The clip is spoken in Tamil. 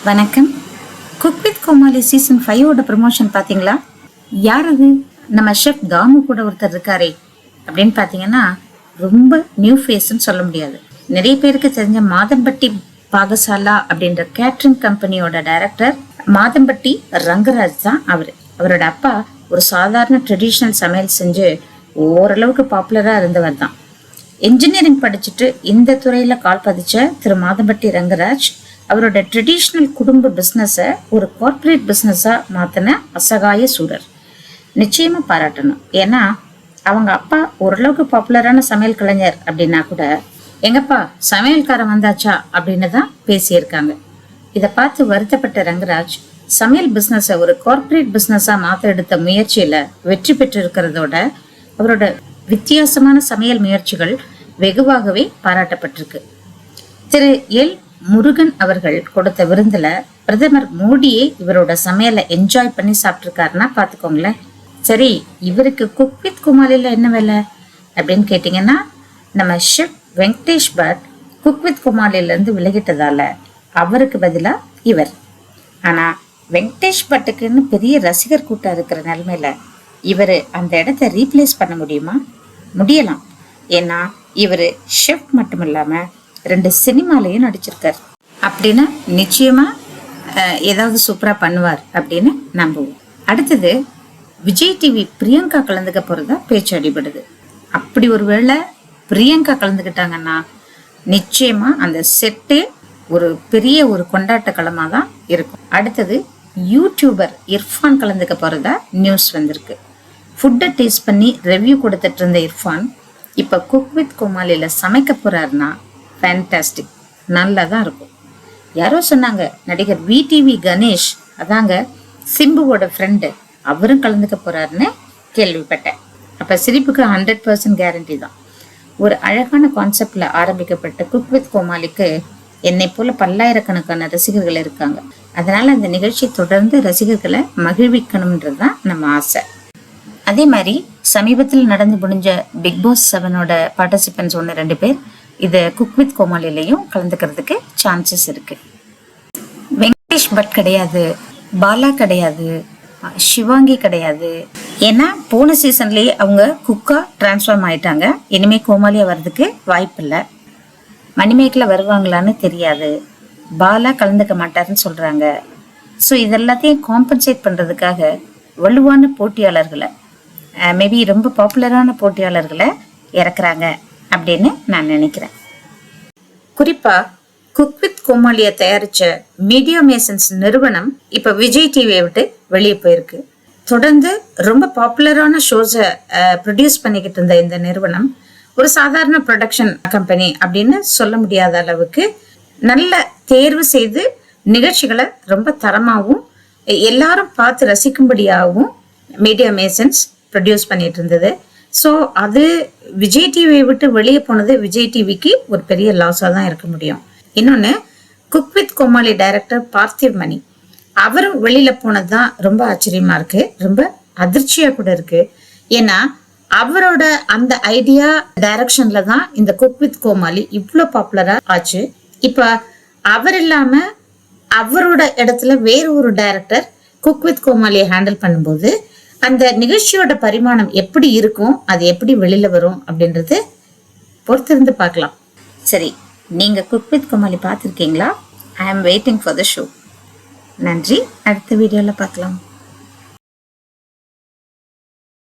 வணக்கம். Cook with Comali season 5 promotion பாத்தீங்களா? யார் அது? நம்ம ஷெஃப் தாமு கூட ஒருத்தர் இருக்காரே அப்படின்னு பாத்தீங்கன்னா ரொம்ப நியூ ஃபேஸ்ன்னு சொல்ல முடியாது. நிறைய பேருக்கு தெரிஞ்ச மாதம்பட்டி பாகசாலா அப்படின்ற கேட்டரிங் கம்பெனியோட டைரக்டர் மாதம்பட்டி ரங்கராஜ் தான் அவரோட அப்பா ஒரு சாதாரண ட்ரெடிஷ்னல் சமையல் செஞ்சு ஓரளவுக்கு பாப்புலரா இருந்தவர் தான். இன்ஜினியரிங் படிச்சுட்டு இந்த துறையில கால் பதிச்ச திரு மாதம்பட்டி ரங்கராஜ் அவரோட ட்ரெடிஷ்னல் குடும்ப பிஸ்னஸை ஒரு கார்பரேட் பிஸ்னஸா மாத்தின அசகாய சூரர். நிச்சயமா பாராட்டணும். ஏன்னா அவங்க அப்பா ஓரளவுக்கு பாப்புலரான சமையல் கலைஞர் அப்படின்னா கூட எங்கப்பா சமையல்காரன் வந்தாச்சா அப்படின்னு தான் பேசியிருக்காங்க. இதை பார்த்து வருத்தப்பட்ட ரங்கராஜ் சமையல் பிஸ்னஸை ஒரு கார்பரேட் பிஸ்னஸா மாத்த எடுத்த முயற்சியில வெற்றி பெற்று இருக்கிறதோட அவரோட வித்தியாசமான சமையல் முயற்சிகள் வெகுவாகவே பாராட்டப்பட்டிருக்கு. திரு எல் முருகன் அவர்கள் கொடுத்த விருந்துல பிரதமர் மோடியே இவரோட சமையலை என்ஜாய் பண்ணி சாப்பிட்டுருக்காருன்னா பாத்துக்கோங்களேன். சரி, இவருக்கு குக் வித் கோமாளில என்ன வேலை அப்படின்னு கேட்டீங்கன்னா, நம்ம chef Venkatesh Bhat cook with கோமாளில இருந்து விலகிட்டதால அவருக்கு பதிலா இவர். ஆனா வெங்கடேஷ் பட்டுக்குன்னு பெரிய ரசிகர் கூட்டம் இருக்கிற நிலைமையில இவரு அந்த இடத்த ரீப்ளேஸ் பண்ண முடியுமா? முடியலாம். ஏன்னா இவரு ஷெஃப் மட்டும் இல்லாம 2 சினிமாலையும் நடிச்சிருக்காரு. அப்படின்னா நிச்சயமா ஏதாவது சூப்பரா பண்ணுவார் அப்படின்னு நம்புவோம். அடுத்தது விஜய் டிவி பிரியங்கா கலந்துக்க போறதா பேச்சு அடிபடுது. அப்படி ஒருவேளை பிரியங்கா கலந்துக்கிட்டாங்கன்னா நிச்சயமா அந்த செட்டே ஒரு பெரிய ஒரு கொண்டாட்ட களமா தான் இருக்கும். அடுத்தது யூடியூபர் இர்ஃபான் கலந்துக்க போறதா நியூஸ் வந்திருக்கு. ஃபுட்டை டேஸ்ட் பண்ணி ரிவ்யூ கொடுத்துட்டு இருந்த இர்ஃபான் இப்ப குக் வித் கோமாளில சமைக்க போறாருன்னா ஃபேன்டாஸ்டிக், நல்லா தான் இருக்கும். யாரோ சொன்னாங்க நடிகர் விடிவி கணேஷ், அதாங்க சிம்புவோட ஃப்ரெண்டு, அவரும் கலந்துக்க போறாருன்னு கேள்விப்பட்டேன். அப்ப சிரிப்புக்கு 100% கேரண்டி தான். ஒரு அழகான கான்செப்ட்ல ஆரம்பிக்கப்பட்ட குக் வித் கோமாளிக்கு என்னை போல பல்லாயிரக்கணக்கான ரசிகர்கள் இருக்காங்க. அதனால அந்த நிகழ்ச்சி தொடர்ந்து ரசிகர்களை மகிழ்விக்கணும்ன்றது தான் நம்ம ஆசை. அதே மாதிரி சமீபத்தில் நடந்து முடிஞ்ச பிக் பாஸ் 7ஓட பார்ட்டிசிபென்ட்ஸ் 1-2 பேர் இதை குக் வித் கோமாளிலையும் கலந்துக்கிறதுக்கு சான்சஸ் இருக்கு. வெங்கடேஷ் பட் கிடையாது, பாலா கிடையாது, சிவாங்கி கிடையாது. ஏன்னா போன சீசன்லயே அவங்க குக்கா டிரான்ஸ்ஃபார்ம் ஆயிட்டாங்க. இனிமே கோமாளியா வர்றதுக்கு வாய்ப்பு இல்லை. மணிமேக்கில் வருவாங்களான்னு தெரியாது. பாலா கலந்துக்க மாட்டாருன்னு சொல்றாங்க. ஸோ இதெல்லாத்தையும் காம்பன்சேட் பண்றதுக்காக வலுவான போட்டியாளர்களை, மேபி ரொம்ப பாப்புலரான போட்டியாளர்களை இறக்குறாங்க அப்படின்னு நான் நினைக்கிறேன். குறிப்பா குக் வித் கோமாளியை தயாரிச்ச மீடியா மேசன்ஸ் நிறுவனம் இப்ப விஜய் டிவியை விட்டு வெளியே போயிருக்கு. தொடர்ந்து ரொம்ப பாப்புலரான ஷோஸை ப்ரொடியூஸ் பண்ணிக்கிட்டு இருந்த இந்த நிறுவனம் ஒரு சாதாரண ப்ரொடக்ஷன் கம்பெனி அப்படின்னு சொல்ல முடியாத அளவுக்கு நல்ல தேர்வு செய்து நிகழ்ச்சிகளை ரொம்ப தரமாகவும் எல்லாரும் பார்த்து ரசிக்கும்படியாகவும் மீடியா மேசன்ஸ் ப்ரொடியூஸ் பண்ணிட்டு இருந்தது. ஸோ அது விஜய் டிவியை விட்டு வெளியே போனது விஜய் டிவிக்கு ஒரு பெரிய லாஸாக தான் இருக்க முடியும். இன்னொன்று, cook with Comali director Parthiv Mani அவரும் வெளியில போனது தான் ரொம்ப ஆச்சரியமா இருக்கு, ரொம்ப அதிர்ச்சியா கூட இருக்கு. ஏன்னா அவரோட அந்த ஐடியா டைரக்ஷன்ல தான் இந்த குக் வித் கோமாளி இவ்வளோ பாப்புலரா ஆச்சு. இப்ப அவர் இல்லாம அவரோட இடத்துல வேற ஒரு டைரக்டர் குக் வித் கோமாளியை ஹேண்டில் பண்ணும்போது அந்த நிகழ்ச்சியோட பரிமாணம் எப்படி இருக்கும், அது எப்படி வெளியில வரும் அப்படின்றது பொறுத்திருந்து பார்க்கலாம். சரி, நீங்க குக் வித் கோமாளி பார்த்துருக்கீங்களா? ஐ ஆம் வெயிட்டிங் ஃபார் த ஷோ. நன்றி. அடுத்த வீடியோல பார்க்கலாம்.